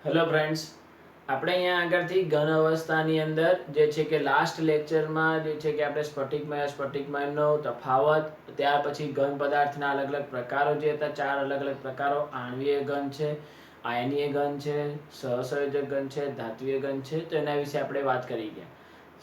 Hello friends, આપણે અહીંયા આગળથી ઘન અવસ્થાની અંદર જે છે કે લાસ્ટ લેક્ચરમાં જે છે કે આપણે સ્ફટિકમયનો તફાવત, ત્યાર પછી ઘન પદાર્થના અલગ અલગ પ્રકારો જે હતા, ચાર અલગ અલગ પ્રકારો, આણ્વીય ઘન છે, આયનીય ઘન છે, સહસંયોજક ઘન છે, ધાત્વીય ઘન છે, તો એના વિશે આપણે વાત કરી ગયા.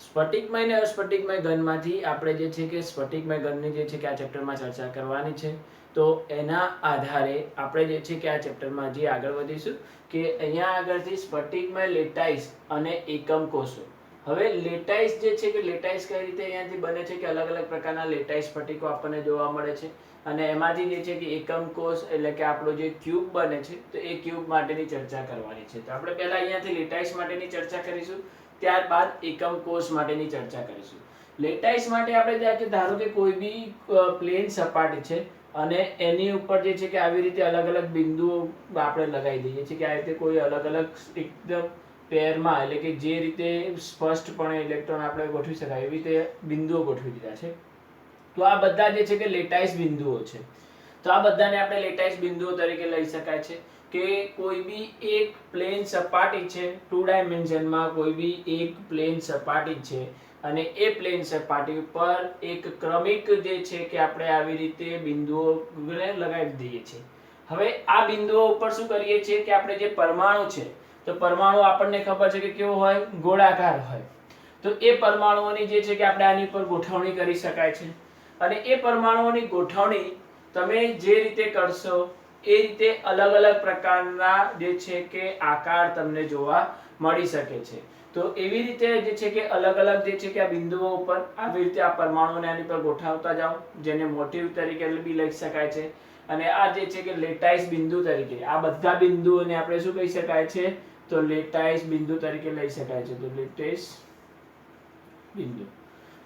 સ્ફટિકમય અને અસ્ફટિકમય ઘનમાંથી આપણે જે છે કે સ્ફટિકમય ઘનની જે છે કે આ ચેપ્ટરમાં ચર્ચા કરવાની છે. તો એના આધારે આપણે જે છે કે આ ચેપ્ટરમાં જે આગળ વધીશું કે અહીંયા આગળથી સ્ફટિકમય લેટાઈસ અને એકમ કોષો. હવે લેટાઈસ જે છે કે લેટાઈસ કઈ રીતે અહીંયાથી બને છે કે અલગ અલગ પ્રકારના લેટાઈસ સ્ફટિકો આપણને જોવા મળે છે, અને એમાંથી જે છે કે એકમ કોષ એટલે કે આપણો જે ક્યુબ બને છે, તો એ ક્યુબ માટેની ચર્ચા કરવાની છે. તો આપણે પહેલા અહીંયાથી લેટાઈસ માટેની ચર્ચા કરીશું, ત્યારબાદ એકમ કોષ માટેની ચર્ચા કરીશું. લેટાઈસ માટે આપણે ધારો કે કોઈ બી પ્લેન સપાટી છે અને એની ઉપર જે છે કે આવી રીતે અલગ અલગ બિંદુઓ આપણે લગાવી દઈએ છીએ કે આ રીતે કોઈ અલગ અલગ એકદમ પેરમાં, એટલે કે જે રીતે સ્પષ્ટપણે ઇલેક્ટ્રોન આપણે ગોઠવી શકાય એવી રીતે બિંદુઓ ગોઠવી દીધા છે. તો આ બધા જે છે કે લેટાઈસ બિંદુઓ છે. તો આ બધાને આપણે લેટાઈસ બિંદુઓ તરીકે લઈ શકાય છે કે કોઈ બી એક પ્લેન સપાટી છે, 2 ડાયમેન્શનમાં કોઈ બી એક પ્લેન સપાટી છે અને એ પ્લેન સપાટી ઉપર એક ક્રમિક જે છે કે આપણે આવી રીતે બિંદુઓને લગાવી દઈએ છીએ. હવે આ બિંદુઓ ઉપર શું કરીએ છીએ કે આપણે જે પરમાણુ છે, તો પરમાણુ આપણને ખબર છે કે કેવો હોય, ગોળાકાર હોય. તો એ પરમાણુઓની જે છે કે આપણે આની ઉપર ગોઠવણી કરી શકાય છે, અને એ પરમાણુઓની ગોઠવણી તમે જે રીતે કરશો એ રીતે અલગ અલગ પ્રકારના જે છે કે આકાર તમને જોવા મળી શકે છે. તો એવી રીતે જે છે કે અલગ અલગ જે છે કે આ બિંદુઓ ઉપર આવી રીતે આ પરમાણુઓને આની પર ગોઠવતા જાઓ, જેને મોટિવ તરીકે બી લઈ શકાય છે. અને આ જે છે કે લેટાઈસ બિંદુ તરીકે આ બધા બિંદુઓને આપણે શું કહી શકાય છે, તો લેટાઈસ બિંદુ તરીકે લઈ શકાય છે. તો લેટાઈસ બિંદુ,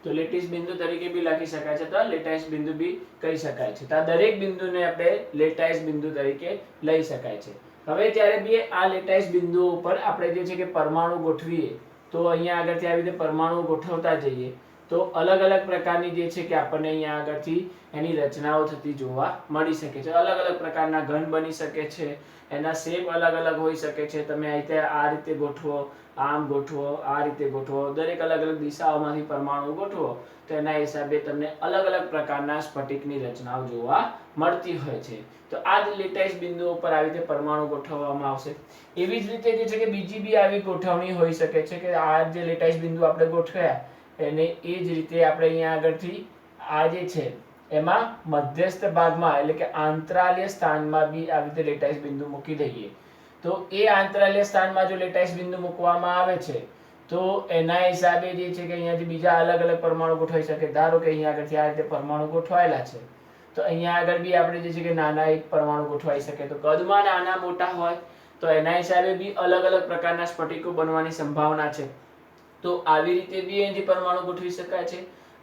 તો લેટાઈસ બિંદુ તરીકે બી લખી શકાય છે, તો લેટાઈસ બિંદુ બી કહી શકાય છે. તો આ દરેક બિંદુને આપણે લેટાઈસ બિંદુ તરીકે લઈ શકાય છે. હવે જ્યારે બી આ લેટાઈસ બિંદુઓ ઉપર આપણે જે છે કે પરમાણુ ગોઠવીએ, તો અહીંયા આગળથી આવી રીતે પરમાણુ ગોઠવતા જઈએ તો અલગ અલગ પ્રકારની જે છે કે આપણને અહીંયા આગળથી એની રચનાઓ થતી જોવા મળી શકે છે. અલગ અલગ પ્રકારના ઘન બની શકે છે, એના શેપ અલગ અલગ હોઈ શકે છે. તમે આ રીતે ગોઠવો, આમ ગોઠવો, આ રીતે ગોઠવો, દરેક અલગ અલગ દિશાઓમાંથી પરમાણુ ગોઠવો, તો એના હિસાબે તમને અલગ અલગ પ્રકારના સ્ફટિકની રચનાઓ જોવા મળતી હોય છે. તો આ જ લેટાઈસ બિંદુઓ પર આવી રીતે પરમાણુ ગોઠવવામાં આવશે. એવી જ રીતે જે છે કે બીજી બી આવી ગોઠવણી હોઈ શકે છે કે આ જે લેટાઈસ બિંદુ આપણે ગોઠવ્યા એને એ જ રીતે આપણે અહીંયા આગળથી આ જે છે એમાં મધ્યસ્થ ભાગમાં એટલે કે આંતરાલ્ય સ્થાનમાં બી આવી રીતે લેટાઈસ બિંદુ મૂકી દઈએ. તો એ આંતરાલ્ય સ્થાનમાં જો લેટાઈસ બિંદુ મૂકવામાં આવે છે તો એના હિસાબે જે છે કે અહીંયાથી બીજા અલગ અલગ પરમાણુ ગોઠવાઈ શકે. ધારો કે અહીંયા આગળથી આ રીતે પરમાણુ ગોઠવાયેલા છે, તો અહીંયા આગળ બી આપણે જે છે કે નાના એક પરમાણુ ગોઠવાઈ શકે. તો કદમાં નાના મોટા હોય તો એના હિસાબે બી અલગ અલગ પ્રકારના સ્ફટિકો બનવાની સંભાવના છે. તો આવી રીતે બી અહીંથી પરમાણુ ગોઠવી શકાય છે,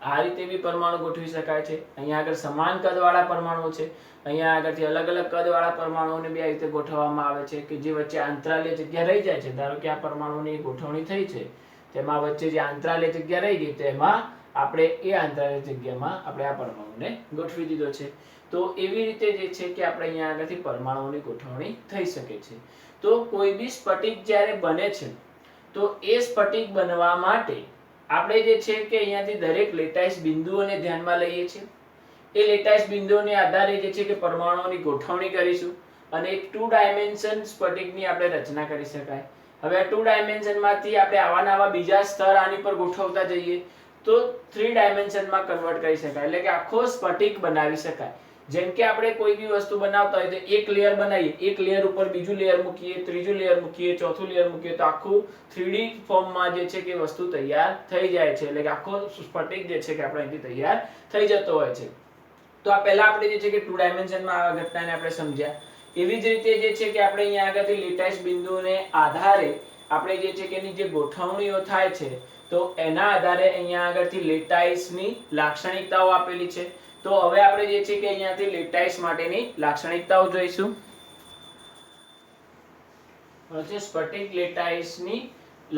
આ રીતે બી પરમાણુ ગોઠવી શકાય છે. અહીંયા આગળ સમાન કદવાળા પરમાણુ છે, અહીંયા આગળથી અલગ અલગ કદવાળા પરમાણુઓને બી આ રીતે ગોઠવવામાં આવે છે કે જે વચ્ચે આંતરાલ્ય જગ્યા રહી જાય છે. ધારો કે આ પરમાણુની ગોઠવણી થઈ છે, તેમાં વચ્ચે જે આંતરાલ્ય જગ્યા રહી ગઈ, તેમાં આપણે એ આંતરાલ્ય જગ્યામાં આપણે આ પરમાણુને ગોઠવી દીધો છે. તો એવી રીતે જે છે કે આપણે અહીંયા આગળથી પરમાણુઓની ગોઠવણી થઈ શકે છે. તો કોઈ બી સ્ફટિક જ્યારે બને છે તો એ સ્ફટિક બનવા માટે આપણે જે છે કે અહીંયાથી દરેક લેટાઈસ બિંદુઓને ધ્યાનમાં લઈએ છીએ. એ લેટાઈસ બિંદુઓને આધારે જે છે કે પરમાણુઓની ગોઠવણી કરીશું અને એક 2 ડાયમેન્શન સ્ફટિકની આપણે રચના કરી શકાય. હવે આ 2 ડાયમેન્શનમાંથી આપણે આવા બીજા સ્તર આની પર ગોઠવતા જઈએ તો 3 ડાયમેન્શનમાં કન્વર્ટ કરી શકાય, એટલે કે આખો સ્ફટિક બનાવી શકાય. જેમ કે આપણે કોઈ બી વસ્તુ બનાવતા હોય તો એક લેયર બનાવીએ, એક લેયર ઉપર બીજું લેયર મૂકીએ, ત્રીજું લેયર મૂકીએ, ચોથું લેયર મૂકીએ, તો આખું 3D ફોર્મમાં જે છે કે વસ્તુ તૈયાર થઈ જાય છે. એટલે કે આખો સ્ફટિક જે છે કે આપણે અહીંથી તૈયાર થઈ જતો હોય છે. તો આ પહેલા આપણે જે છે કે 2 ડાયમેન્શનમાં આ ઘટનાને આપણે સમજ્યા. એવી જ રીતે જે છે કે આપણે અહીંયા આગળથી લેટાઈસ બિંદુઓને આધારે આપણે જે છે કે એની જે ગોઠવણીઓ થાય છે, તો એના આધારે અહીંયા આગળથી લેટાઈસની લાક્ષણિકતાઓ આપેલી છે. તો હવે આપણે જે છે કે અહીંયાથી લેટાઈસ માટેની લાક્ષણિકતાઓ જોઈશું. છે સ્ફટિક લેટાઈસની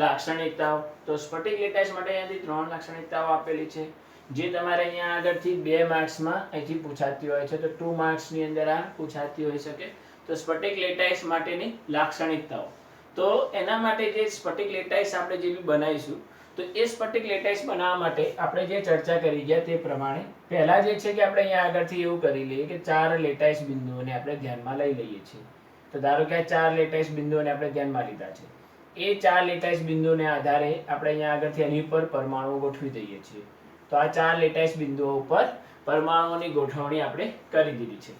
લાક્ષણિકતાઓ. તો સ્ફટિક લેટાઈસ માટે અહીંયાથી 3 લાક્ષણિકતાઓ આપેલી છે, જે તમારે અહીંયા આગળથી 2 માર્ક્સમાં અહીંથી પૂછાતી હોય છે. તો 2 માર્ક્સની અંદર આ પૂછાતી હોઈ શકે. તો સ્ફટિક લેટાઈસ માટેની લાક્ષણિકતાઓ. તો એના માટે જે સ્ફટિક લેટાઈસ આપણે જે બી બનાવીશું, તો એ સ્ફટિક લેટાઈસ બનાવવા માટે આપણે જે ચર્ચા કરી ગયા તે પ્રમાણે પહેલા જે છે કે આપણે અહીંયા આગળથી એવું કરી લઈએ કે 4 લેટાઈસ બિંદુઓને આપણે ધ્યાનમાં લઈ લઈએ છીએ. તો ધારો કે આ 4 લેટાઈસ બિંદુઓને આપણે ધ્યાનમાં લીધા છે. એ 4 લેટાઈસ બિંદુઓને આધારે આપણે અહીંયા આગળથી એની ઉપર પરમાણુઓ ગોઠવી દઈએ છીએ. તો આ 4 લેટાઈસ બિંદુઓ ઉપર પરમાણુઓની ગોઠવણી આપણે કરી દીધી છે.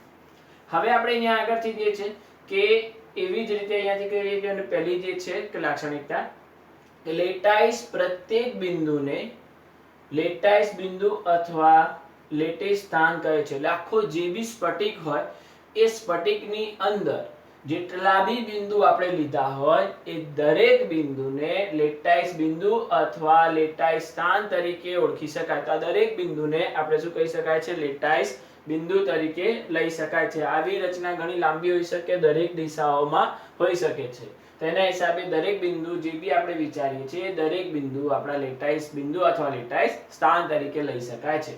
હવે આપણે અહીંયા આગળથી જે છે કે એવી જ રીતે અહીંયાથી કરીએ કે અને પહેલી જે છે કે લાક્ષણિકતા કે લેટાઈસ પ્રત્યેક બિંદુને લેટાઈસ બિંદુ અથવા લેટાઈસ સ્થાન કહે છે. એટલે આખો જે બી સ્ફટિક હોય એ સ્ફટિકની અંદર જેટલા બી બિંદુ આપણે લીધા હોય એ દરેક બિંદુને લેટાઈસ બિંદુ અથવા લેટાઈસ સ્થાન તરીકે ઓળખી શકાય. તો આ દરેક બિંદુને આપણે શું કહી શકાય છે? લેટાઈસ બિંદુ તરીકે લઈ શકાય છે. આવી રચના ઘણી લાંબી હોઈ શકે, દરેક દિશાઓમાં હોઈ શકે છે. તેના હિસાબે દરેક બિંદુ જે બી આપણે વિચારીએ છીએ દરેક બિંદુ આપણા લેટાઈસ બિંદુ અથવા લેટાઈસ સ્થાન તરીકે લઈ શકાય છે.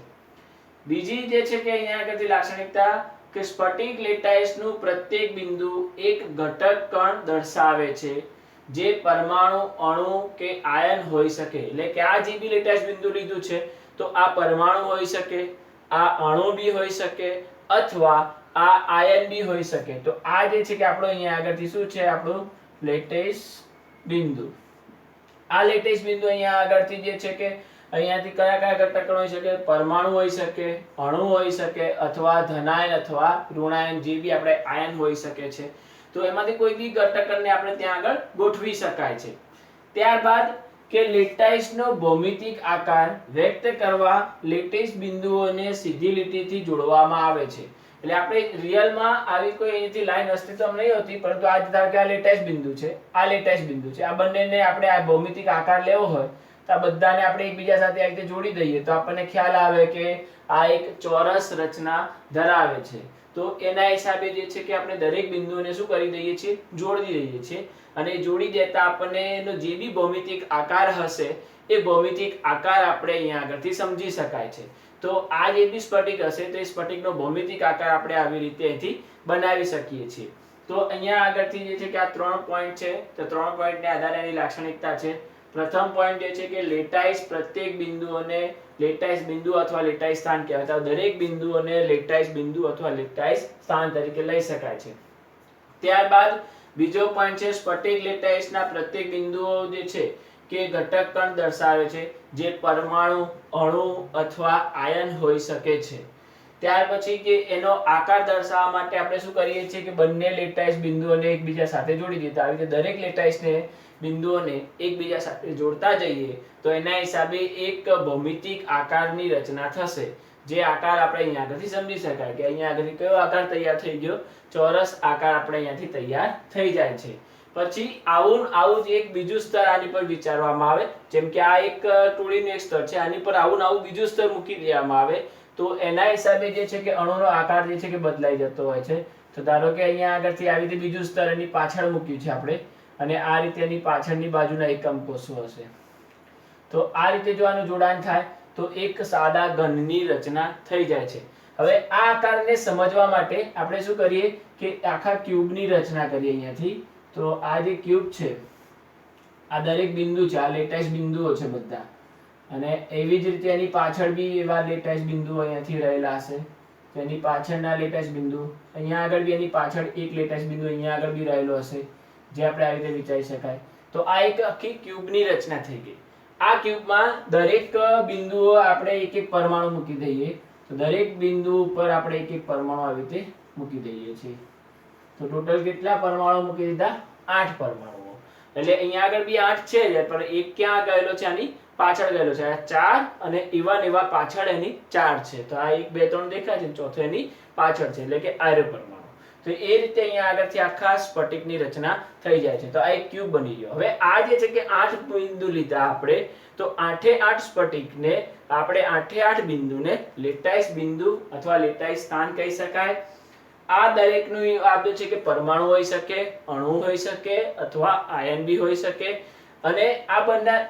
બીજી જે છે કે અહીંયા આગળથી લાક્ષણિકતા કે સ્ફટિક લેટાઈસનું પ્રત્યેક બિંદુ એક ઘટક કણ દર્શાવે છે જે પરમાણુ, અણુ કે આયન હોઈ શકે. એટલે કે આ જે બી લેટાઈસ બિંદુ લીધું છે તો આ પરમાણુ હોઈ શકે, આ અણુ બી હોઈ શકે અથવા આ આયન બી હોઈ શકે. તો આ જે છે કે આપણો અહીંયા આગળથી શું છે? આપણું લેટાઈસ બિંદુ. આ લેટાઈસ બિંદુ અહીંયા આગળથી જે છે કે અહીંયાથી કયા કયા ઘટક હોઈ શકે? પરમાણુ હોઈ શકે, અણુ હોઈ શકે અથવા ધનાયન અથવા ઋણાયન જે બી આપણે આયન હોઈ શકે છે. તો એમાંથી કોઈ બી ઘટકને આપણે ત્યાં આગળ ગોઠવી શકાય છે. ત્યારબાદ કે લેટાઈસનો ભૌમિતિક આકાર વ્યક્ત કરવા લેટાઈસ બિંદુઓને સીધી લીટીથી જોડવામાં આવે છે. એટલે આપણે રિયલમાં આવી કોઈ અહીંથી લાઈન અસ્તિત્વમાં નહીં હોતી, પરંતુ આ ધારો કે આ લેટાઈસ બિંદુ છે, આ લેટાઈસ બિંદુ છે, આ બંનેને આપણે આ ભૌમિતિક આકાર લેવો હોય તો આ બધાને આપણે એકબીજા સાથે આ રીતે જોડી દઈએ તો આપણને ખ્યાલ આવે કે આ એક ચોરસ રચના ધરાવે છે. તો એના હિસાબે જે છે કે આપણે દરેક બિંદુઓને શું કરી દઈએ છીએ? જોડી દઈએ છીએ. અને જોડી દેતા આપણને એનો જે બી ભૌમિતિક આકાર હશે એ ભૌમિતિક આકાર આપણે અહીંયા આગળથી સમજી શકાય છે. તો આ જે બી સ્ફટિક હશે તો એ સ્ફટિકનો ભૌમિતિક આકાર આપણે આવી રીતે અહીંથી બનાવી શકીએ છીએ. તો અહીંયા આગળથી જે છે કે આ 3 પોઈન્ટ છે, તો 3 પોઈન્ટને આધારે એની લાક્ષણિકતા છે. પ્રથમ પોઈન્ટ એ છે કે લેટાઈસ પ્રત્યેક બિંદુઓને લેટાઈસ બિંદુ અથવા લેટાઈસ સ્થાન કહેવાય. તો દરેક બિંદુઓને લેટાઈસ બિંદુ અથવા લેટાઈસ સ્થાન તરીકે લઈ શકાય છે. ત્યારબાદ બીજો પોઈન્ટ છે સ્ફટિક લેટાઈસના પ્રત્યેક બિંદુઓ જે છે કે ઘટક કણ દર્શાવે છે જે પરમાણુ, અણુ અથવા આયન હોઈ શકે છે. ત્યાર પછી કે એનો આકાર દર્શાવવા માટે આપણે શું કરીએ છીએ કે બંને લેટાઈસ બિંદુઓને એકબીજા સાથે જોડી દીધા. આવી રીતે દરેક લેટાઈસને બિંદુઓને એકબીજા સાથે જોડતા જઈએ તો એના હિસાબે એક ભૌમિતિક આકારની રચના થશે. જે આકાર આપણે અહીંયા આગળથી સમજી શકાય કે અહીંયા આગળથી કયો આકાર તૈયાર થઈ ગયો? ચોરસ આકાર આપણે અહીંયાથી તૈયાર થઈ જાય છે. પછી આવું જ એક બીજું સ્તર આની પર વિચારવામાં આવે. જેમ કે આ એક ટોળીનું એક સ્તર છે, આની પર આવું બીજું સ્તર મૂકી દેવામાં આવે તો એના હિસાબે જે છે કે અણુનો આકાર જે છે કે બદલાઈ જતો હોય છે. તો ધારો કે અહીંયા આગળથી આવી રીતે બીજું સ્તર એની પાછળ મૂક્યું છે આપણે અને આ રીતે એની પાછળની બાજુના એકમ કોષો હશે. તો આ રીતે જો આનું જોડાણ થાય તો એક સાદા ઘનની રચના થઈ જાય છે. હવે આ આકારને સમજવા માટે આપણે શું કરીએ કે આખા ક્યુબની રચના કરીએ અહીંયાથી. તો આ જે ક્યુબ છે આ દરેક બિંદુ છે, આ લેટાઈસ બિંદુઓ છે બધા, અને એવી જ રીતે એની પાછળ બી એવા લેટાઈસ બિંદુઓ અહીંયાથી રહેલા હશે. તો એની પાછળના લેટાઈસ બિંદુ અહીંયા આગળ બી એની પાછળ એક લેટાઈસ બિંદુ અહીંયા આગળ બી રહેલો હશે જે આપણે આ રીતે વિચારી શકાય. તો આ એક આખી ક્યુબની રચના થઈ ગઈ. આ ક્યુબમાં દરેક બિંદુઓ આપણે એક એક પરમાણુ મૂકી દઈએ તો દરેક બિંદુ ઉપર આપણે એક એક પરમાણુ આવી રીતે મૂકી દઈએ છીએ. તો ટોટલ કેટલા પરમાણુ મૂકી દીધા? 8 પરમાણુઓ. એટલે અહીંયા આગળ બી 8 છે જ, પણ એક ક્યાં ગયેલો છે? આની પાછળ ગયેલો છે. આ 4 અને એવા પાછળ એની 4 છે. તો આ 1 2 3 દેખાય છે, ચોથો એની પાછળ છે એટલે કે આર્ય પરમાણુ. તો એ રીતે અહીંયા આગળથી આખા સ્ફટિકની રચના થઈ જાય છે. તો આ એક ક્યુબ બની ગયો. હવે આ જે છે કે 8 બિંદુ લીધા આપણે, તો 8 સ્ફટિકને આપણે 8 બિંદુને લેટાઈસ બિંદુ અથવા લેટાઈસ સ્થાન કહી શકાય. આ દરેકનું આપ્યું છે કે પરમાણુ હોઈ શકે, અણુ હોઈ શકે અથવા આયન બી હોઈ શકે. અને આ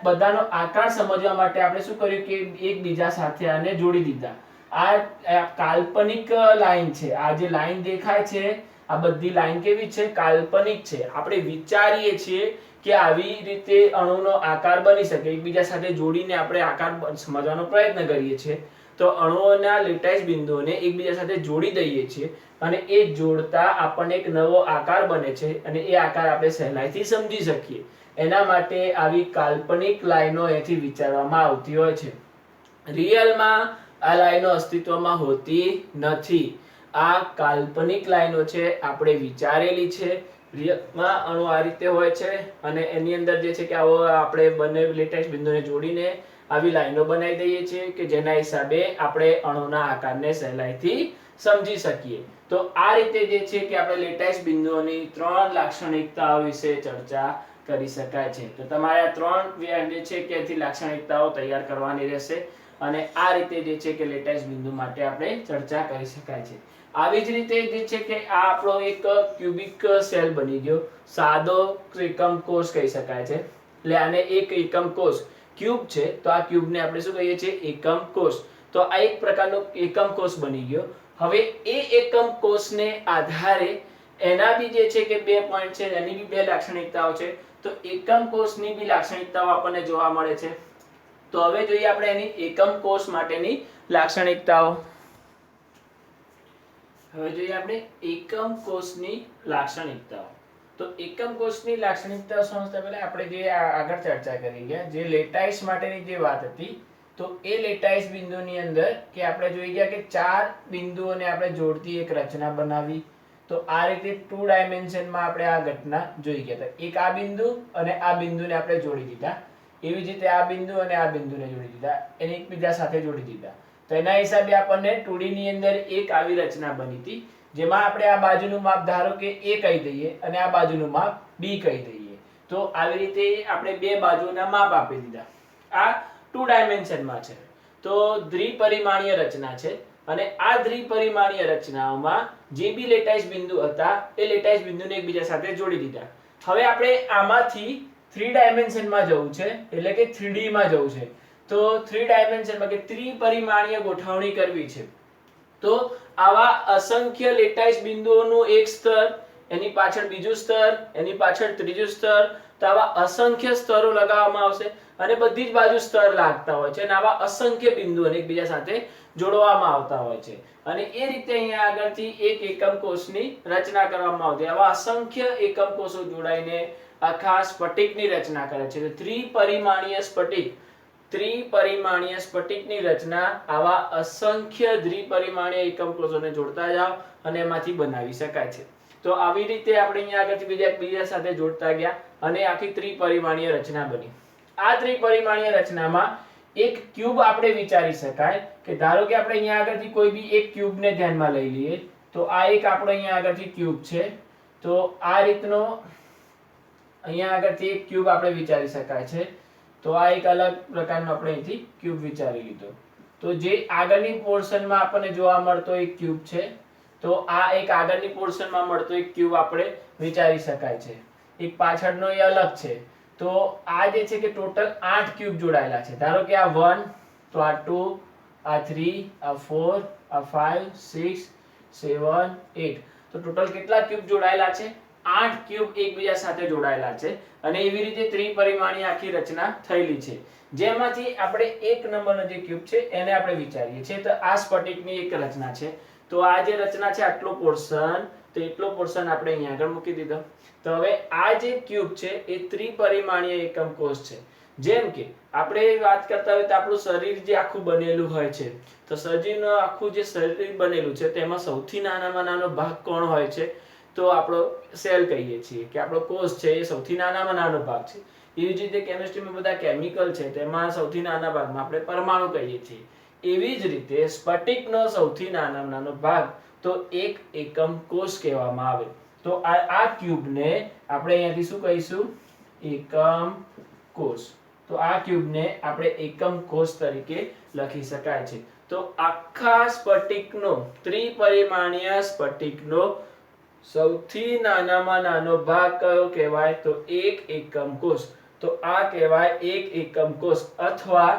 બધાનો આકાર સમજવા માટે આપણે શું કર્યું કે એકબીજા સાથે આને જોડી દીધા. આ કાલ્પનિક લાઈન છે. આ જે લાઈન દેખાય છે આ બધી લાઈન કેવી છે? કાલ્પનિક છે. આપણે વિચારીએ છીએ કે આવી રીતે અણુનો આકાર બની શકે, એકબીજા સાથે જોડીને આપણે આકાર સમજવાનો પ્રયત્ન કરીએ છીએ. તો અણુઓના લેટાઈસ બિંદુઓને એકબીજા સાથે જોડી દઈએ છીએ અને એ જોડતા આપણને એક નવો આકાર બને છે અને એ આકાર આપણે સહેલાઈથી સમજી શકીએ. એના માટે આવી કાલ્પનિક લાઈનો અહીંથી વિચારવામાં આવતી હોય છે. રિયલમાં આ લાઈનો અસ્તિત્વમાં હોતી નથી. આ કાલ્પનિક લાઈનો છે, આપણે વિચારેલી છે. રિયલમાં અણુ આ રીતે હોય છે અને એની અંદર જે છે કે આવો આપણે બંને લેટાઈસ બિંદુને જોડીને આવી લાઈનો બનાવી દઈએ છીએ કે જેના હિસાબે આપણે અણુના આકારને સહેલાઈથી સમજી શકીએ. તો આ રીતે જે છે કે આપણે લેટાઈસ બિંદુઓની 3 લાક્ષણિકતાઓ વિશે ચર્ચા કરી શકાય છે. તો તમારે આ 3 જે છે કે એથી લાક્ષણિકતાઓ તૈયાર કરવાની રહેશે અને આ રીતે જે છે કે લેટાઈસ બિંદુ માટે આપણે ચર્ચા કરી શકાય છે. આવી જ રીતે જે છે કે આ આપણો એક ક્યુબિક સેલ બની ગયો, સાદો એકમ કોષ કહી શકાય છે. એટલે આને એક એકમ કોષ ક્યુબ છે, તો આ ક્યુબને આપણે શું કહીએ છીએ? એકમ કોષ. તો આ એક પ્રકારનો એકમ કોષ બની ગયો. હવે એ એકમ કોષને આધારે એના બી જે છે કે 2 પોઈન્ટ છે, એની બી 2 લાક્ષણિકતાઓ છે. તો એકમ કોષની બી લાક્ષણિકતાઓ આપણને જોવા મળે છે. તો હવે જોઈએ આપણે એની એકમ કોષ માટેની લાક્ષણિકતાઓ. હવે જોઈએ આપણે એકમ કોષની લાક્ષણિકતાઓ. તો એકમ કોષની લાક્ષણિકતાઓ સમજતા પહેલા આપણે જે આગળ ચર્ચા કરી ગયા, જે લેટાઈસ માટેની જે વાત હતી, તો એ લેટાઈસ બિંદુની અંદર કે આપણે જોઈ ગયા કે 4 બિંદુઓને આપણે જોડતી એક રચના બનાવી. તો આ રીતે 2 ડાયમેન્શનમાં આપણે આ ઘટના જોઈ ગયા હતા. એક આ બિંદુ અને આ બિંદુને આપણે જોડી દીધા, એવી જ રીતે આ બિંદુ અને આ બિંદુને જોડી દીધા, એને એકબીજા સાથે જોડી દીધા. તો એના હિસાબે આપણને 2D ની અંદર એક આવી રચના બની હતી, જેમાં આપણે આ બાજુનું માપ ધારો કે A કહી દઈએ અને આ બાજુનું માપ B કહી દઈએ. તો આવી રીતે આપણે 2 બાજુના માપ આપી દીધા. આ 2 ડાયમેન્શનમાં છે. તો દ્વિપરિમાણીય રચના છે અને આ દ્વિપરિમાણીય રચનાઓમાં જે બી લેટાઈસ બિંદુ હતા એ લેટાઈસ બિંદુને એકબીજા સાથે જોડી દીધા. હવે આપણે આમાંથી 3 ડાયમેન્શનમાં જવું છે, એટલે કે 3D માં જવું છે. તો 3 ડાયમેન્શનમાં કે ત્રિપરિમાણીય ગોઠવણી કરવી છે. તો આવા અસંખ્ય લેટાઈસ બિંદુઓનું એક સ્તર, એની પાછળ બીજું સ્તર, એની પાછળ ત્રીજું સ્તર, તો આવા અસંખ્ય સ્તરો લગાવવામાં આવશે અને બધી જ બાજુ સ્તર લાગતા હોય છે અને આવા અસંખ્ય બિંદુઓને એકબીજા સાથે જોડવામાં આવતા હોય છે. અને એ રીતે અહીંયા આગળથી એક એકમ કોષની રચના કરવામાં આવતી. આવા અસંખ્ય એકમ કોષો જોડાઈને આખા સ્ફટિકની રચના કરે છે. ત્રિપરિમાણીય સ્ફટિક, ત્રિપરિમાણીય સ્ફટિકની રચના આવા અસંખ્ય દ્વિપરિમાણીય એકમ કોષોને જોડતા જાવ અને એમાંથી બનાવી શકાય છે. તો આવી રીતે આપણે અહીંયા આગળથી બીજા સાથે જોડતા ગયા અને આખી ત્રિપરિમાણીય રચના બની. આ ત્રિપરિમાણીય રચનામાં એક ક્યુબ આપણે વિચારી શકાય કે ધારો કે આપણે અહીંયા આગળથી કોઈ બી એક ક્યુબને ધ્યાનમાં લઈ લઈએ. તો આ એક આપણો અહીંયા આગળથી ક્યુબ છે. તો આ રીતનો અહીંયા આગળથી એક ક્યુબ આપણે વિચારી શકાય છે. તો આ એક અલગ પ્રકારનો આપણે અહીંથી ક્યુબ વિચારી લીધો. તો જે આગળની પોર્શનમાં આપણને જોવા મળતો એક ક્યુબ છે, તો આ એક આગળની પોર્શનમાં મળતો એક ક્યુબ આપણે વિચારી શકાય છે. એક પાછળનો એ અલગ છે. તો આ જે છે કે ટોટલ 8 ક્યુબ જોડાયેલા છે. ધારો કે આ 1, તો આ 2, આ 3, આ 4, આ 5, 6, 7, 8. તો ટોટલ કેટલા ક્યુબ જોડાયેલા છે? 8 ક્યુબ એકબીજા સાથે જોડાયેલા છે અને એવી રીતે ત્રિપરિમાણીય આખી રચના થયેલી છે. જેમાંથી આપણે એક નંબરનો જે ક્યુબ છે એને આપણે વિચારીએ છીએ. તો આ સ્ફટિકની એક રચના છે. તો આ જે રચના છે આટલો પોર્શન, તો એટલો પોર્શન આપણે અહીંયા આગળ મૂકી દીધો. તો હવે આ જે ક્યુબ છે એ ત્રિપરિમાણીય એકમ કોષ છે. જેમ કે આપણે વાત કરતા હોય તો આપણું શરીર જે આખું બનેલું હોય છે, તો શરીરનું આખું જે શરીર બનેલું છે તેમાં સૌથી નાનામાં નાનો ભાગ કોણ હોય છે? તો આપણો સેલ કહીએ છીએ કે આપણો કોષ છે એ સૌથી નાનામાં નાનો ભાગ છે. એવી જ રીતે કેમિસ્ટ્રીમાં બધા કેમિકલ છે તેમાં સૌથી નાના ભાગમાં આપણે પરમાણુ કહીએ છીએ. એવી જ રીતે સ્ફટિકનો સૌથી નાનામાં નાનો ભાગ તો એક એકમ કોષ કહેવામાં આવે. તો આ ક્યુબને આપણે અહીંયાથી શું કહીશું? એકમ કોષ. તો આ ક્યુબને આપણે એકમ કોષ તરીકે લખી શકાય છે. તો આખા સ્ફટિકનો, ત્રિપરિમાણીય સ્ફટિકનો સૌથી નાનામાં નાનો ભાગ કયો કહેવાય? તો એક એકમ કોષ. તો આ કહેવાય એક એકમ કોષ અથવા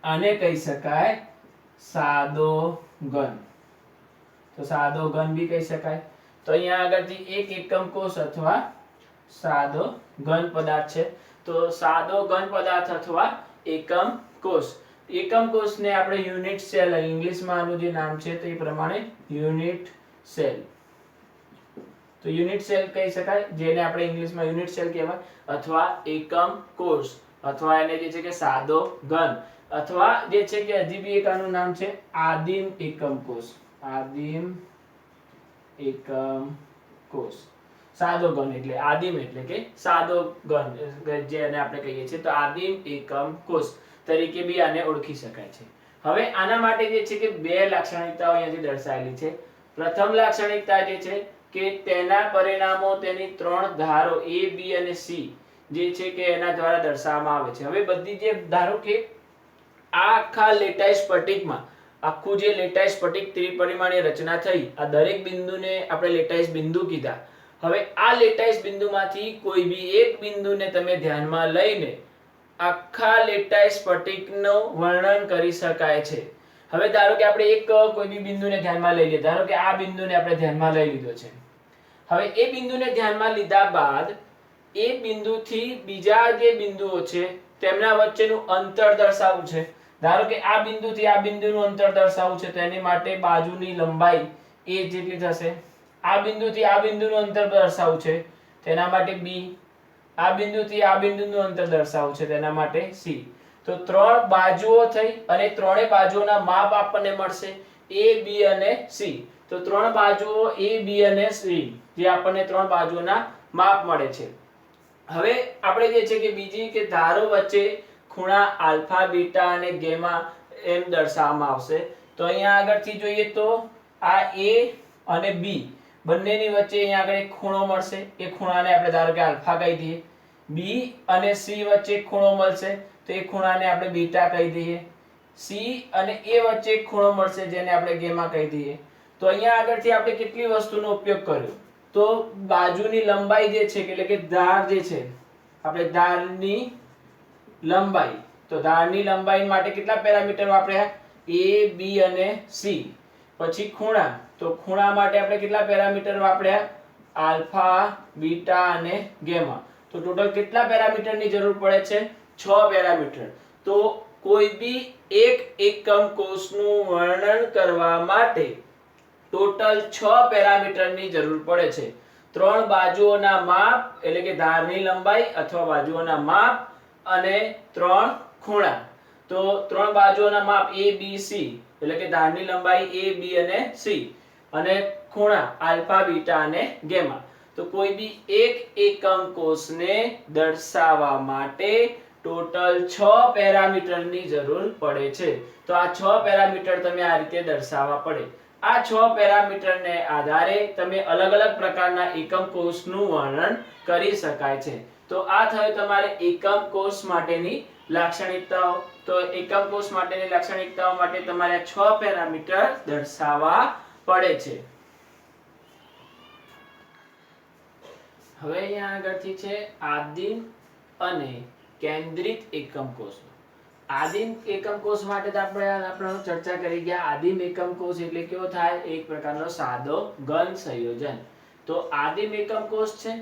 આને કહી શકાય સાદો ઘન. તો સાદો ઘન બી કહી શકાય. તો અહીંયા આગળથી એક એકમ કોષ અથવા સાદો ઘન પદાર્થ છે. તો સાદો ઘન પદાર્થ અથવા એકમ કોષ. એકમ કોષને આપણે યુનિટ સેલ, ઇંગ્લિશમાં આનું જે નામ છે તો એ પ્રમાણે યુનિટ સેલ. તો યુનિટ સેલ કહી શકાય, જેને આપણે ઇંગ્લિશમાં યુનિટ સેલ કહેવાય, અથવા એકમ કોષ, અથવા એને જે છે કે સાદો ઘન, અથવા જે છે કે હજી બી એક આનું નામ છે આદિમ એકમ કોષ. આદિમ એકમ કોષ. સાદો ઘન એટલે આદિમ એટલે કે સાદો ઘન, જેને આપણે કહીએ છીએ. તો આદિમ એકમ કોષ તરીકે બી આને ઓળખી શકાય છે. હવે આના માટે જે છે કે બે લાક્ષણિકતાઓ અહીંયાથી દર્શાવેલી છે. પ્રથમ લાક્ષણિકતા જે છે કે તેના પરિણામો તેની ત્રણ ધારો A, B અને C જે છે કે એના દ્વારા દર્શાવવામાં આવે છે. હવે બધી જે ધારો કે આ આખા લેટાઈ સ્ફટિકમાં, આખું જે લેટાઈ સ્ફટિક ત્રિપરિમાણીય રચના થઈ, આ દરેક બિંદુને આપણે લેટાઈસ બિંદુ કીધા. હવે આ લેટાઈસ બિંદુમાંથી કોઈ બી એક બિંદુને તમે ધ્યાનમાં લઈને આખા લેટાઈ સ્ફટિકનું વર્ણન કરી શકાય છે. હવે ધારો કે આપણે એક કોઈ બી બિંદુને ધ્યાનમાં લઈ લઈએ. ધારો કે આ બિંદુને આપણે ધ્યાનમાં લઈ લીધો છે. હવે એ બિંદુને ધ્યાનમાં લીધા બાદ એ બિંદુથી બીજા જે બિંદુઓ છે તેમના વચ્ચેનું અંતર દર્શાવવું છે. ધારો કે આ બિંદુથી આ બિંદુનું અંતર દર્શાવવું છે, તેની માટે બાજુની લંબાઈ a જેટલી થશે. આ બિંદુથી આ બિંદુનું અંતર દર્શાવવું છે, તેના માટે b. આ બિંદુથી આ બિંદુનું અંતર દર્શાવવું છે, તેના માટે c. તો ત્રણ બાજુઓ થઈ અને ત્રણેય બાજુઓના માપ આપણને મળશે a, b અને c. તો ત્રણ બાજુઓ a, b અને c, જે આપણને ત્રણ બાજુઓના માપ મળે છે. હવે આપણે જે છે કે બીજી કે ધારો વચ્ચે ખૂણા આલ્ફા, બીટા અને ગેમા એમ દર્શાવવામાં આવશે. તો અહીંયા આગળથી જોઈએ તો આ a અને b બંનેની વચ્ચે અહીંયા આગળ એક ખૂણો મળશે. એ ખૂણાને આપણે ધારો કે આલ્ફા કહી દઈએ. b અને c વચ્ચે એક ખૂણો મળશે, તો એ ખૂણાને આપણે બીટા કહી દઈએ. c અને a વચ્ચે એક ખૂણો મળશે, જેને આપણે ગેમા કહી દઈએ. તો અહીંયા આગળથી આપણે કેટલી વસ્તુનો ઉપયોગ કર્યો? તો બાજુની લંબાઈ જે છે એટલે કે ધાર જે છે, આપણે ધારની લંબાઈ, તો ધારની લંબાઈ માટે કેટલા પેરામીટર વાપર્યા? a, b અને c. પછી ખૂણા, તો ખૂણા માટે આપણે કેટલા પેરામીટર વાપર્યા? આલ્ફા, બીટા અને ગેમા. તો ટોટલ કેટલા પેરામીટરની જરૂર પડે છે? 6 પેરામીટર. તો કોઈ બી એક એકમ કોષનું વર્ણન કરવા માટે ટોટલ 6 પેરામીટરની જરૂર પડે છે. ત્રણ બાજુઓના માપ એટલે કે ધારની લંબાઈ અથવા બાજુઓના માપ અને ત્રણ ખૂણા. તો ત્રણ બાજુઓના માપ a, b, c એટલે કે ધારની લંબાઈ a, b અને c, અને ખૂણા આલ્ફા, બીટા અને ગેમા. તો કોઈ બી એક એકમ કોષને દર્શાવવા માટે ટોટલ 6 પેરામીટરની જરૂર પડે છે. તો આ 6 પેરામીટર તમે આ રીતે દર્શાવવા પડે. આ 6 પેરામીટરને આધારે તમે અલગ અલગ પ્રકારના એકમ કોષનું વર્ણન કરી શકાય છે. તો આ થયું તમારે એકમ કોષ માટેની લાક્ષણિકતાઓ. તો એકમ કોષ માટેની લાક્ષણિકતાઓ માટે તમારે 6 પેરામીટર દર્શાવવા પડે છે. હવે અહીંયા આગળથી છે આદિમ અને કેન્દ્રિત એકમ કોષ. આદિમ એકમ કોષ માટે તો આપણે ચર્ચા કરી ગયા. આદિમ એકમ કોષ એટલે કેવો થાય? એક પ્રકારનો સાદો ઘન સંયોજન. તો આદિમ એકમ કોષ છે,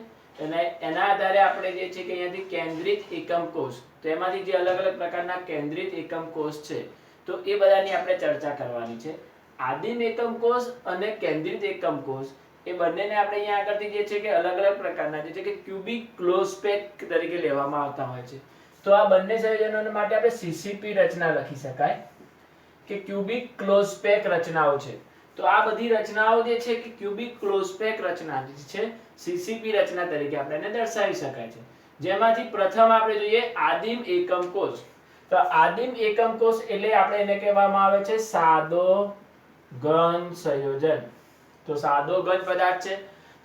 અને એના આધારે આપણે જે છે કે અહીંયાથી કેન્દ્રિત એકમ કોષ, તો એમાંથી જે અલગ અલગ પ્રકારના કેન્દ્રિત એકમ કોષ છે, તો એ બધાની આપણે ચર્ચા કરવાની છે. આદિમ એકમ કોષ અને કેન્દ્રિત એકમ કોષ એ બંનેને આપણે અહીંયા આગળથી જે છે કે અલગ અલગ પ્રકારના જે છે કે ક્યુબિક ક્લોઝ પેક તરીકે લેવામાં આવતા હોય છે. તો આ બંને સંયોજનો માટે આપણે સીસીપી રચના લખી શકાય કે ક્યુબિક ક્લોઝ પેક રચનાઓ છે. તો આ બધી રચનાઓ જે છે કે ક્યુબિક ક્લોઝ પેક રચના જે છે સીસીપી રચના તરીકે આપણે એને દર્શાવી શકાય છે. જેમાંથી પ્રથમ આપણે જોઈએ આદિમ એકમ કોષ. તો આદિમ એકમ કોષ એટલે આપણે એને કહેવામાં આવે છે સાદો ઘન સંયોજન. તો સાદો ઘન પદાર્થ છે.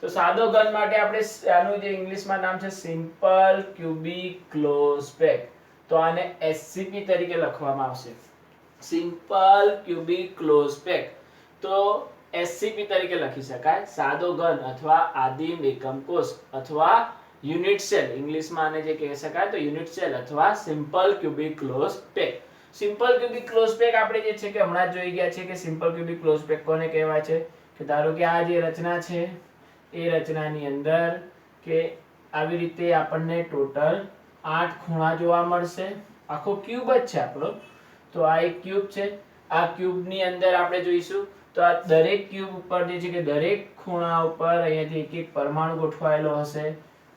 તો સાદો ઘન માટે આપણે આનું જે ઇંગ્લિશમાં નામ છે સિમ્પલ ક્યુબિક ક્લોઝ પેક. તો આને SCP તરીકે લખવામાં આવશે, સિમ્પલ ક્યુબિક ક્લોઝ પેક. તો SCP તરીકે લખી શકાય. સાદો ઘન અથવા આદિમ એકમ કોષ અથવા યુનિટ સેલ, ઇંગ્લિશમાં આને જે કહી શકાય તો યુનિટ સેલ અથવા simple cubic close pack. Simple cubic close pack આપણે જે છે કે હમણાં જોઈ ગયા છે કે સિમ્પલ ક્યુબિક ક્લોઝ પેક કોને કહેવાય છે. કે ધારો કે આ જે રચના છે એ રચનાની અંદર કે આવી રીતે આપણને ટોટલ 8 ખૂણા જોવા મળશે. આખો ક્યુબ જ છે આપણો. તો આ એક ક્યુબ છે. આ ક્યુબની અંદર આપણે જોઈશું તો આ દરેક ક્યુબ ઉપર જે છે કે દરેક ખૂણા ઉપર અહીંયાથી એક એક પરમાણુ ગોઠવાયેલો હશે.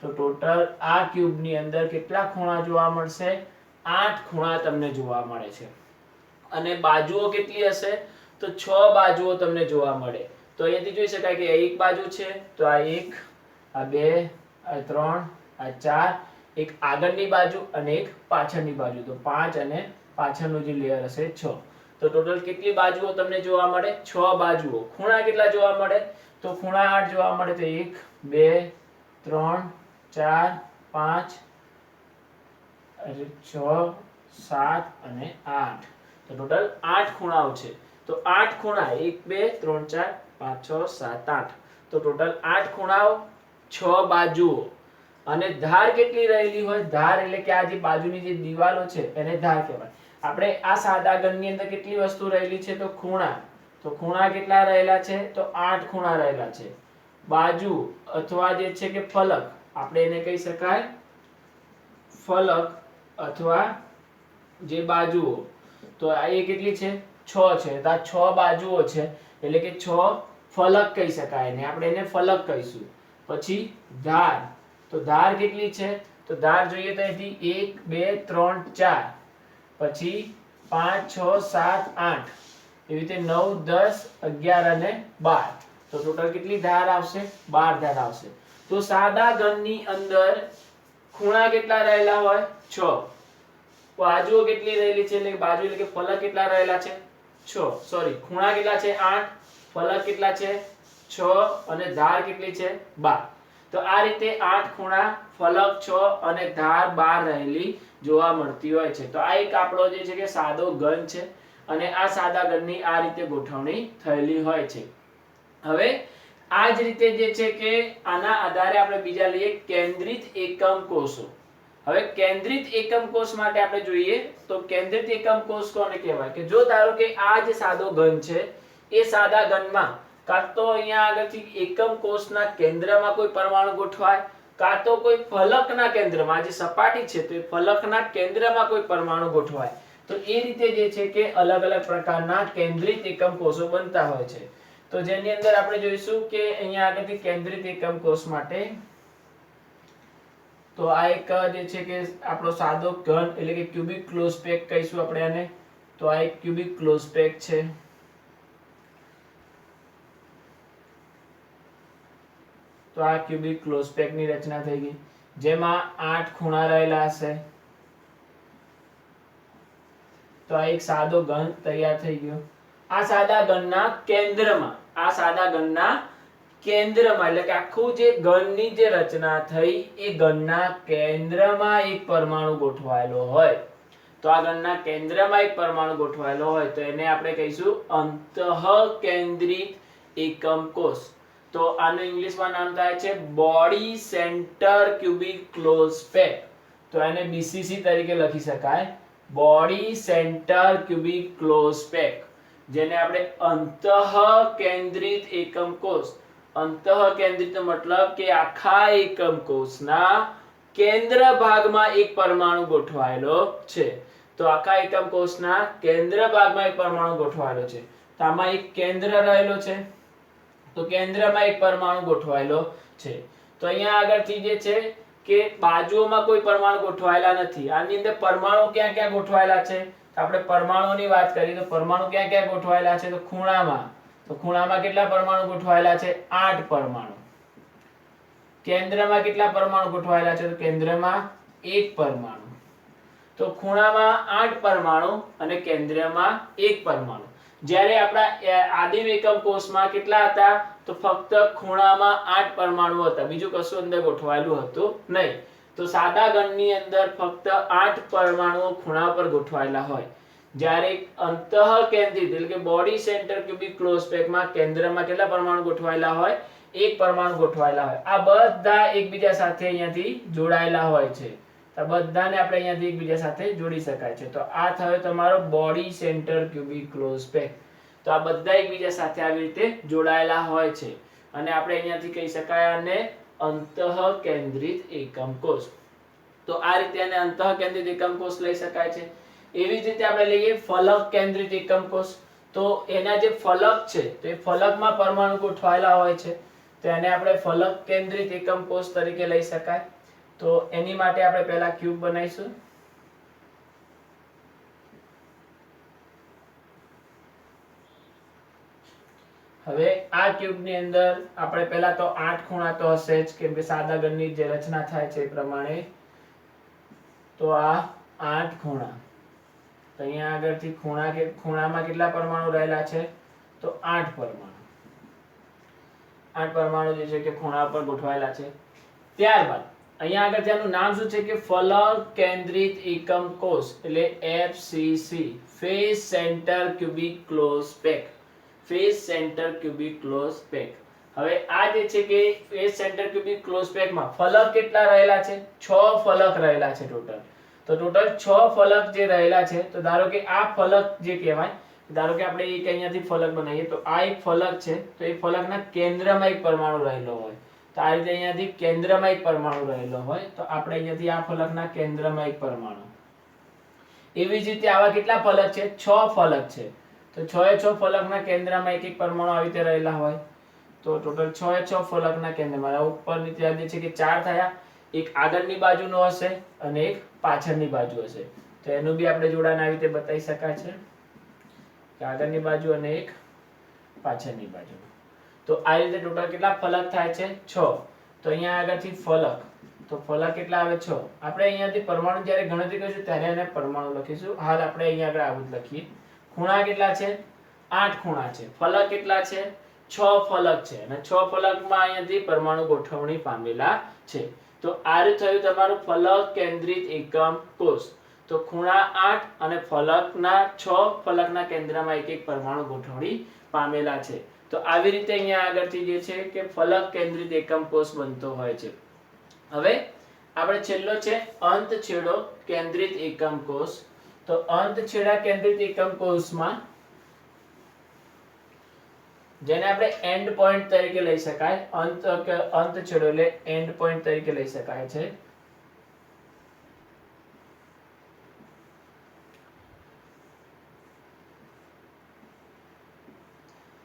તો ટોટલ આ ક્યુબની અંદર કેટલા ખૂણા જોવા મળશે? 8 ખૂણા તમને જોવા મળે છે. અને બાજુઓ કેટલી હશે? તો 6 બાજુઓ તમને જોવા મળે. તો અહીંયાથી જોઈ શકાય કે એક બાજુ છે, તો આ 1, આ 2, આ 3, આ 4, એક આગળની બાજુ અને એક પાછળની બાજુ. તો 5 અને પાછળનું જે લેયર હશે 6. તો ટોટલ કેટલી બાજુઓ તમને જોવા મળે? 6 બાજુઓ. ખૂણા કેટલા જોવા મળે? તો ખૂણા 8 જોવા મળે. તો 1, 2, 3, 4, 5, 6, 7 અને 8. તો ટોટલ 8 ખૂણાઓ છે. તો 8 ખૂણા 1, 2, 3, 4, 5, 6, 7, 8. તો ટોટલ 8 ખૂણાઓ, 6 બાજુઓ. અને ધાર કેટલી રહેલી હોય? ધાર એટલે કે આ જે બાજુની જે દિવાલો છે એને ધાર કહેવાય. આપણે આ સાદા ઘનની અંદર કેટલી વસ્તુ રહેલી છે? તો ખૂણા. તો ખૂણા કેટલા રહેલા છે? તો 8 ખૂણા રહેલા છે. બાજુ અથવા જે છે કે ફલક, આપણે એને કહી શકાય ફલક અથવા જે બાજુઓ. તો આ એ કેટલી છે? 6 છે. તો આ 6 બાજુઓ છે એટલે કે 6 ફલક કહી શકાય ને, આપણે એને ફલક કહીશું. પછી ધાર. તો ધાર કેટલી છે? તો ધાર જોઈએ તો અહીંથી 1, 2, 3, 4, પછી 5, 6, 7, 8, એવી રીતે 9, 10, 11 અને 12. તો ટોટલ કેટલી ધાર આવશે? 12 ધાર આવશે. તો સાદા ઘનની અંદર ખૂણા કેટલા રહેલા હોય? 6. બાજુઓ કેટલી રહેલી છે? એટલે બાજુ એટલે કે ફલક કેટલા રહેલા છે? 6. સોરી, ખૂણા કેટલા છે? 8. ફલક કેટલા છે? 6. અને ધાર કેટલી છે? 12. તો આ રીતે 8 ખૂણા, ફલક 6 અને ધાર 12 રહેલી જોવા મળતી હોય છે. તો આ એક આપણો જે છે કે સાદો ઘન છે અને આ સાદા ઘનની આ રીતે ગોઠવણી થયેલી હોય છે. હવે આ જ રીતે જે છે કે આના આધારે આપણે બીજા લઈએ કેન્દ્રિત એકમ કોષો. હવે કેન્દ્રિત એકમ કોષ માટે આપણે જોઈએ તો કેન્દ્રિત એકમ કોષ કોને કહેવાય? કે જો ધારો કે આ જે સાદો ઘન છે એ સાદા ઘનમાં કાં તો અહીંયા આગળથી એકમ કોષના કેન્દ્રમાં કોઈ પરમાણુ ગોઠવાય, કાં તો કોઈ ફલકના કેન્દ્રમાં, જે સપાટી છે તો એ ફલકના કેન્દ્રમાં કોઈ પરમાણુ ગોઠવાય. તો એ રીતે જે છે કે અલગ અલગ પ્રકારના કેન્દ્રિત એકમ કોષો બનતા હોય છે. તો જેની અંદર આપણે જોઈશું કે અહીંયા આગળથી કેન્દ્રિત એકમ કોષ માટે તો આ એક જે છે કે આપણો સાદો ઘન એટલે કે ક્યુબિક ક્લોઝ પેક કહીશું આપણે આને. તો આ એક ક્યુબિક ક્લોઝ પેક છે. તો આ ક્યુબિક ક્લોઝ પેક ની રચના થઈ ગઈ, જેમાં 8 ખૂણા રહેલા હશે. તો આ એક સાદો ઘન તૈયાર થઈ ગયો. આ સાદા ઘનના કેન્દ્રમાં, આ સાદા ઘનના કેન્દ્રમાં એટલે કે આખું જે ઘનની જે રચના થઈ એ ઘનના કેન્દ્રમાં એક પરમાણુ ગોઠવાયેલો હોય. તો આ ઘનના કેન્દ્રમાં એક પરમાણુ ગોઠવાયેલો હોય તો એને આપણે કહીશું અંતઃકેન્દ્રિત એકમ કોષ. તો આનું ઇંગ્લિશમાં નામ થાય છે body centre cubic close pack. તો એને BCC તરીકે લખી શકાય, body centre cubic close pack, જેને આપણે અંતઃકેન્દ્રિત એકમ કોષ. અંતઃકેન્દ્રિત મતલબ કે આખા એકમ કોષના કેન્દ્ર ભાગમાં એક પરમાણુ ગોઠવાયેલો છે. તો આખા એકમ કોષના કેન્દ્ર ભાગમાં એક પરમાણુ ગોઠવાયેલો છે. તો આમાં એક કેન્દ્ર રહેલો છે, તો કેન્દ્રમાં એક પરમાણુ ગોઠવાયેલો છે. તો અહીંયા આગળથી જે છે કે બાજુઓમાં કોઈ પરમાણુ ગોઠવાયેલા નથી. આની અંદર પરમાણુ ક્યાં ક્યાં ગોઠવાયેલા છે? તો આપણે પરમાણુની વાત કરીએ તો પરમાણુ ક્યાં ક્યાં ગોઠવાયેલા છે? તો ખૂણામાં. તો ખૂણામાં કેટલા પરમાણુ ગોઠવાયેલા છે? 8 પરમાણુ. કેન્દ્રમાં કેટલા પરમાણુ ગોઠવાયેલા છે? તો કેન્દ્રમાં 1 પરમાણુ. તો ખૂણામાં 8 પરમાણુ અને કેન્દ્રમાં 1 પરમાણુ. જ્યારે આપણા આદિમ એકમ કોષમાં કેટલા હતા? તો ફક્ત ખૂણામાં 8 પરમાણુ હતા, બીજું કશું અંદર ગોઠવાયેલું હતું નહીં. તો સાદા ઘનની અંદર ફક્ત 8 પરમાણુઓ ખૂણા પર ગોઠવાયેલા હોય. જ્યારે અંતઃકેન્દ્રિત એટલે કે બોડી સેન્ટર ક્યુબિક ક્લોઝ પેકમાં કેન્દ્રમાં કેટલા પરમાણુ ગોઠવાયેલા હોય? 1 પરમાણુ ગોઠવાયેલા હોય. આ બધા એકબીજા સાથે અહીંયાથી જોડાયેલા હોય છે. તો બધાને આપણે અહીંયાથી એકબીજા સાથે જોડી શકાય છે. તો આ થયો તમારો body centre cubic close pack. તો આ બધા એકબીજા સાથે આવી રીતે જોડાયેલા હોય છે. અને આપણે અહીંયાથી કહી શકાય આને અંતઃકેન્દ્રિત એકમ કોષ. તો આ રીતે આને અંતઃકેન્દ્રિત એકમ કોષ લઈ શકાય છે. એવી જ રીતે આપણે લઈએ ફલક કેન્દ્રિત એકમ કોષ. તો એના જે ફલક છે તો એ ફલકમાં પરમાણુ ગોઠવાયેલા હોય છે, તો એને આપણે ફલક કેન્દ્રિત એકમ કોષ તરીકે લઈ શકાય. તો એની માટે આપણે પહેલા ક્યુબ બનાવીશું. હવે આ ક્યુબ ની અંદર આપણે પહેલા તો 8 ખૂણા તો હશે જ, કેમ કે સાદા ઘનની જે રચના થાય છે એ પ્રમાણે. તો આ 8 ખૂણા, તો અહીંયા આગળથી ખૂણામાં કેટલા પરમાણુ રહેલા છે? તો 8 પરમાણુ. 8 પરમાણુ જે છે કે ખૂણા પર ગોઠવાયેલા છે. ત્યારબાદ અહીંયા આગળ તેનું નામ શું છે કે ફલક કેન્દ્રિત એકમ કોષ, એટલે FCC, face centre cubic close pack. Face centre cubic close pack. હવે આ જે છે કે ફેસ સેન્ટર ક્યુબિક ક્લોઝ પેકમાં ફલક કેટલા રહેલા છે? 6 ફલક રહેલા છે ટોટલ. તો ટોટલ 6 ફલક જે રહેલા છે, તો ધારો કે આ ફલક જે કહેવાય, ધારો કે આપણે એક અહીંયાથી ફલક બનાવીએ, તો આ એક ફલક છે, તો એ ફલકના કેન્દ્રમાં એક પરમાણુ રહેલો હોય. તો આ રીતે અહીંયાથી કેન્દ્રમાં એક પરમાણુ રહેલો હોય, તો આપણે અહીંયાથી આ ફલકના કેન્દ્રમાં એક પરમાણુ. એવી જ રીતે આવા કેટલા ફલક છે? 6 ફલક છે. તો 6 એ 6 ફલકના કેન્દ્રમાં એક એક પરમાણુ આવી રીતે રહેલા હોય. તો ટોટલ 6 એ 6 ફલકના કેન્દ્રમાં ઉપરની તરફ છે કે 4 થયા. એક આગળની બાજુનો હશે અને એક પાછળની બાજુ હશે. તો એનું બી આપણે જોડાણ આવી રીતે બતાવી શકાય છે કે આગળની બાજુ અને એક પાછળની બાજુ. તો આ રીતે ટોટલ કેટલા ફલક થાય છે? 6. તો અહીંયા આગળથી ફલક, તો ફલક કેટલા આવે? 6. આપણે અહીંયાથી પરમાણુ જ્યારે ગણતરી કરીશું ત્યારે એને પરમાણુ લખીશું. હાલ આપણે અહીંયા આગળ આવું જ લખીએ. ખૂણા કેટલા છે? 8 ખૂણા છે. ફલક કેટલા છે? 6 ફલક છે. અને 6 ફલકમાં અહીંયાથી પરમાણુ ગોઠવણી પામેલા છે. તો આ થયું તમારું ફલક કેન્દ્રિત એકમ કોષ. તો ખૂણા 8 અને ફલકના 6 ફલકના કેન્દ્રમાં એક એક પરમાણુ ગોઠવણી પામેલા છે. તો આવી રીતે અહીંયા આગળથી જે છે કે ફલક કેન્દ્રિત એકમ કોષ બનતો હોય છે. હવે આપણે છેલ્લો છે અંતછેડો કેન્દ્રિત એકમ કોષ. તો અંતછેડા કેન્દ્રિત એકમ કોષમાં જેને આપણે એન્ડ પોઈન્ટ તરીકે લઈ શકાય, અંતછેડો એટલે એન્ડ પોઈન્ટ તરીકે લઈ શકાય છે.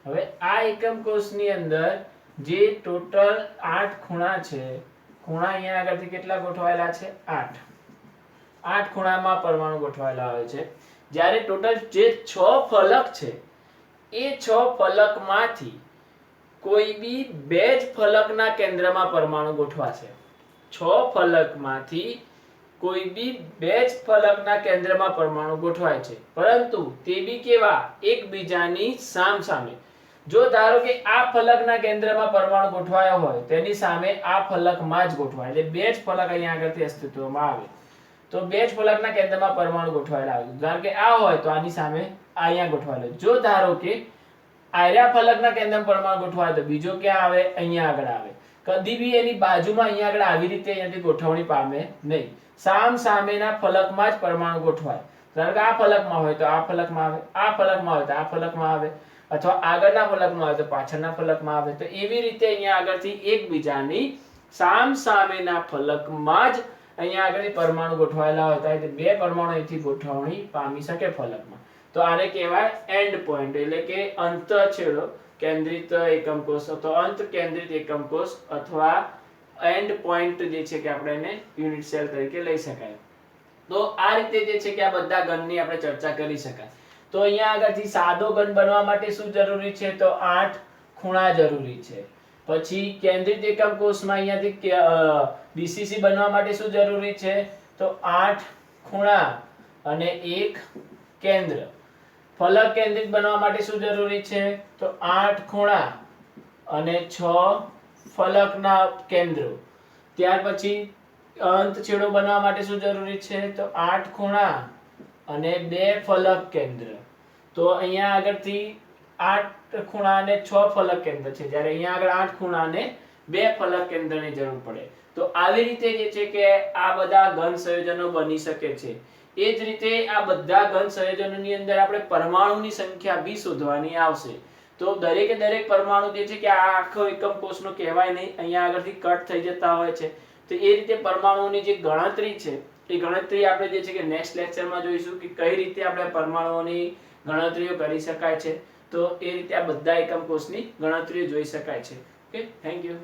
હવે આ એકમ કોષની અંદર જે ટોટલ 8 ખૂણા છે, ખૂણા અહીંયા આગળથી કેટલા ગોઠવાયેલા છે? 8. 8 ખૂણામાં પરમાણુ ગોઠવાયેલા હોય છે. જ્યારે ટોટલ જે 6 ફલક છે એ 6 ફલકમાંથી કોઈ બી 2 જ ફલકના કેન્દ્રમાં પરમાણુ ગોઠવાશે. 6 ફલકમાંથી કોઈ બી 2 જ ફલકના કેન્દ્રમાં પરમાણુ ગોઠવાય છે, પરંતુ તે બી કેવા? એકબીજાની સામસામે. જો ધારો કે આ ફલકના કેન્દ્રમાં પરમાણુ ગોઠવાયો હોય, તેની સામે આ ફલકમાં જ ગોઠવાય, એટલે 2 જ ફલક અહીંયા આગળથી અસ્તિત્વમાં આવે. તો 2 જ ફલકના કેન્દ્રમાં પરમાણુ ગોઠવાયેલા આવે. ધારો કે આ હોય તો આની સામે અહીંયા ગોઠવાયેલો. જો ધારો કે આર્યા ફલકના કેન્દ્રમાં પરમાણુ ગોઠવાય તો બીજો ક્યાં આવે? અહીંયા આગળ આવે. કદી બી એની બાજુમાં અહીંયા આગળ આવી રીતે અહીંયાથી ગોઠવણી પામે નહીં. સામ સામેના ફલકમાં જ પરમાણુ ગોઠવાય. ધારો કે આ ફલકમાં હોય તો આ ફલકમાં આવે, આ ફલકમાં હોય તો આ ફલકમાં આવે, અથવા આગળના ફલકમાં હોય તો પાછળના ફલકમાં આવે. તો એવી રીતે અહીંયા આગળથી એકબીજાની સામ સામેના ફલકમાં જ અહીંયા આગળ પરમાણુ ગોઠવાયેલા હોય તો 2 પરમાણુ અહીંથી ગોઠવણી પામી શકે ફલકમાં. તો આને કહેવાય એન્ડ પોઈન્ટ, એટલે કે અંતછેડો કેન્દ્રિત એકમ કોષ, તો અંત કેન્દ્રિત એકમ કોષ અથવા એન્ડ પોઈન્ટ જે છે કે આપણે એને યુનિટ સેલ તરીકે લઈ શકાય. તો આ રીતે જે છે કે આ બધા ઘનની આપણે ચર્ચા કરી શકાય. તો અહીંયા આગળથી સાદો ઘન બનવા માટે શું જરૂરી છે? તો 8 ખૂણા જરૂરી છે. પછી કેન્દ્રિત એકમ કોષમાં અહીંયાથી BCC બનવા માટે શું જરૂરી છે? તો 8 ખૂણા અને 1 કેન્દ્ર. ફલક કેન્દ્રિત બનવા માટે શું જરૂરી છે? તો 8 ખૂણા અને 6 ફલકના કેન્દ્રો. ત્યાર પછી અંતછેડો બનવા માટે શું જરૂરી છે? તો 8 ખૂણા અને 2 ફલક કેન્દ્ર. તો અહીંયા આગળથી 8 ખૂણા અને 6 ફલક કેન્દ્ર છે, જ્યારે અહીંયા આગળ 8 ખૂણા અને 2 ફલક કેન્દ્રની જરૂર પડે. તો આવી રીતે જે છે કે આ બધા ઘન સંયોજનો બની શકે છે. એ જ રીતે આ બધા ઘન સંયોજનોની અંદર આપણે પરમાણુની સંખ્યા બી શોધવાની આવશે. તો દરેકે દરેક પરમાણુ જે છે કે આ આખો એકમ કોષનો કહેવાય નહીં, અહીંયા આગળથી કટ થઈ જતા હોય છે. તો એ રીતે પરમાણુઓની જે ગણતરી છે એ ગણતરી આપણે જે છે કે નેક્સ્ટ લેક્ચરમાં જોઈશું કે કઈ રીતે આપણે પરમાણુઓની ગણતરીઓ કરી શકાય છે. તો એ રીતે આ બધા એકમ કોષની ગણતરીઓ જોઈ શકાય છે. Okay, thank you.